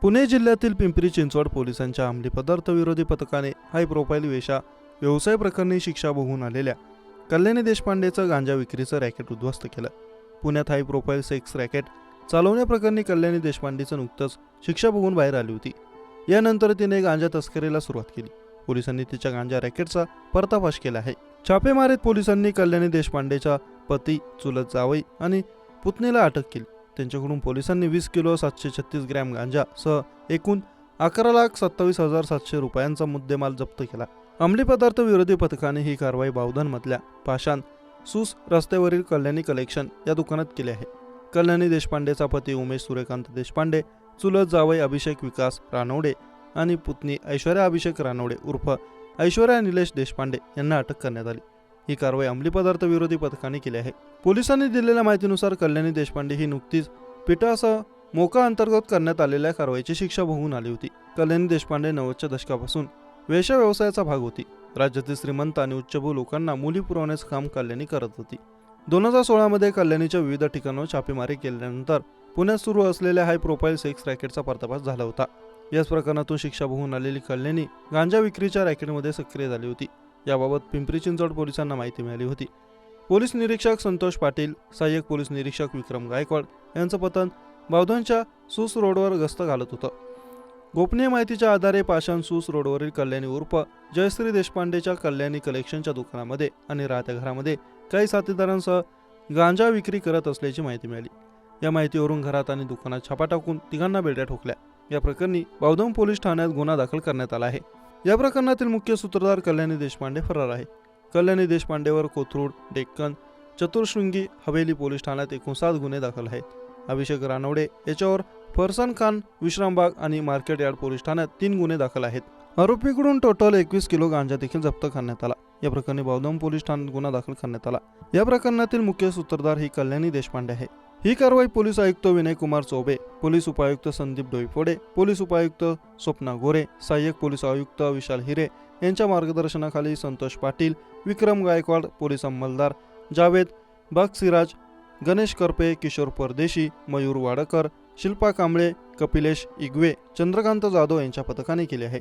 पुणे जिल्ह्यातील पिंपरी चिंचवड पोलिसांच्या अंमली पदार्थ विरोधी पथकाने हाय प्रोफाईल वेशा व्यवसाय प्रकरणी शिक्षा भोगून आलेल्या कल्याणी देशपांडेचं गांजा विक्रीचं रॅकेट उद्ध्वस्त केलं. पुण्यात हाय प्रोफाईल सेक्स रॅकेट चालवण्याप्रकरणी कल्याणी देशपांडेचं नुकतंच शिक्षा भोगून बाहेर आली होती. यानंतर तिने गांजा तस्करीला सुरुवात केली. पोलिसांनी तिच्या गांजा रॅकेटचा पर्दाफाश केला आहे. छापेमारीत पोलिसांनी कल्याणी देशपांडेचा पती, चुलत जावई आणि पुतणीला अटक केली. त्यांच्याकडून पोलिसांनी 20 किलो 736 ग्रॅम गांजा सह एकूण 11,27,700 रुपयांचा मुद्देमाल जप्त केला. अंमली पदार्थ विरोधी पथकाने ही कारवाई बावधनमधल्या पाषाण सूस रस्त्यावरील कल्याणी कलेक्शन या दुकानात केली आहे. कल्याणी देशपांडेचा पती उमेश सूर्यकांत देशपांडे, चुलत जावई अभिषेक विकास रानवडे आणि पुतणी ऐश्वर्या अभिषेक रानवडे उर्फ ऐश्वर्या निलेश देशपांडे यांना अटक करण्यात आली. ही कारवाई अंमली पदार्थ विरोधी पथकाने केली आहे. पोलिसांनी दिलेल्या माहितीनुसार कल्याणी देशपांडे ही नुकतीच पिटासह मोका अंतर्गत करण्यात आलेल्या कारवाईची शिक्षा भोगून आली होती. कल्याणी देशपांडे 90च्या दशकापासून वेश्या व्यवसायाचा भाग होती. राज्यातील श्रीमंत आणि उच्चभू लोकांना मुली पुरवण्याचं काम कल्याणी करत होती. 2016 मध्ये कल्याणीच्या विविध ठिकाणावर छापेमारी केल्यानंतर पुण्यात सुरू असलेल्या हाय प्रोफाईल सेक्स रॅकेटचा पर्दाफाश झाला होता. याच प्रकरणातून शिक्षा भोगून आलेली कल्याणी गांजा विक्रीच्या रॅकेटमध्ये सक्रिय झाली होती. याबाबत पिंपरी चिंचवड पोलिसांना माहिती मिळाली होती. पोलीस निरीक्षक संतोष पाटील, सहाय्यक पोलीस निरीक्षक विक्रम गायकवाड यांचं पथक बावधनच्या सूस रोडवर गस्त घालत होतं. गोपनीय माहितीच्या आधारे पाषाण सूस रोडवरील कल्याणी उर्फ जयश्री देशपांडेच्या कल्याणी कलेक्शनच्या दुकानामध्ये आणि राहत्या घरामध्ये काही साथीदारांसह गांजा विक्री करत असल्याची माहिती मिळाली. या माहितीवरून घरात आणि दुकानात छापा टाकून तिघांना बेड्या ठोकल्या. या प्रकरणी बावधन पोलीस ठाण्यात गुन्हा दाखल करण्यात आला आहे. या प्रकरणातील मुख्य सूत्रधार कल्याणी देशपांडे फरार आहे. कल्याणी देशपांडेवर कोथरूड, डेक्कन, चतुर्शृंगी, हवेली पोलीस ठाण्यात एकूण 7 गुन्हे दाखल आहेत. अभिषेक रानवडे याच्यावर फरसान खान, विश्रामबाग आणि मार्केट यार्ड पोलीस ठाण्यात 3 गुन्हे दाखल आहेत. आरोपीकडून टोटल 21 किलो गांजा देखील जप्त करण्यात आला. या प्रकरणी बावधन पोलीस ठाण्यात गुन्हा दाखल करण्यात आला. या प्रकरणातील मुख्य सूत्रधार ही कल्याणी देशपांडे आहे. ही कारवाई पोलीस आयुक्त विनय कुमार चौबे, पोलीस उपायुक्त संदीप डोईफोडे, पोलीस उपायुक्त स्वप्ना गोरे, सहाय्यक पोलीस आयुक्त विशाल हिरे यांच्या मार्गदर्शनाखाली संतोष पाटील, विक्रम गायकवाड, पोलीस अंमलदार जावेद बगसिराज, गणेश करपे, किशोर परदेशी, मयूर वाडकर, शिल्पा कांबळे, कपिलेश इगवे, चंद्रकांत जाधव यांच्या पथकाने केले आहे.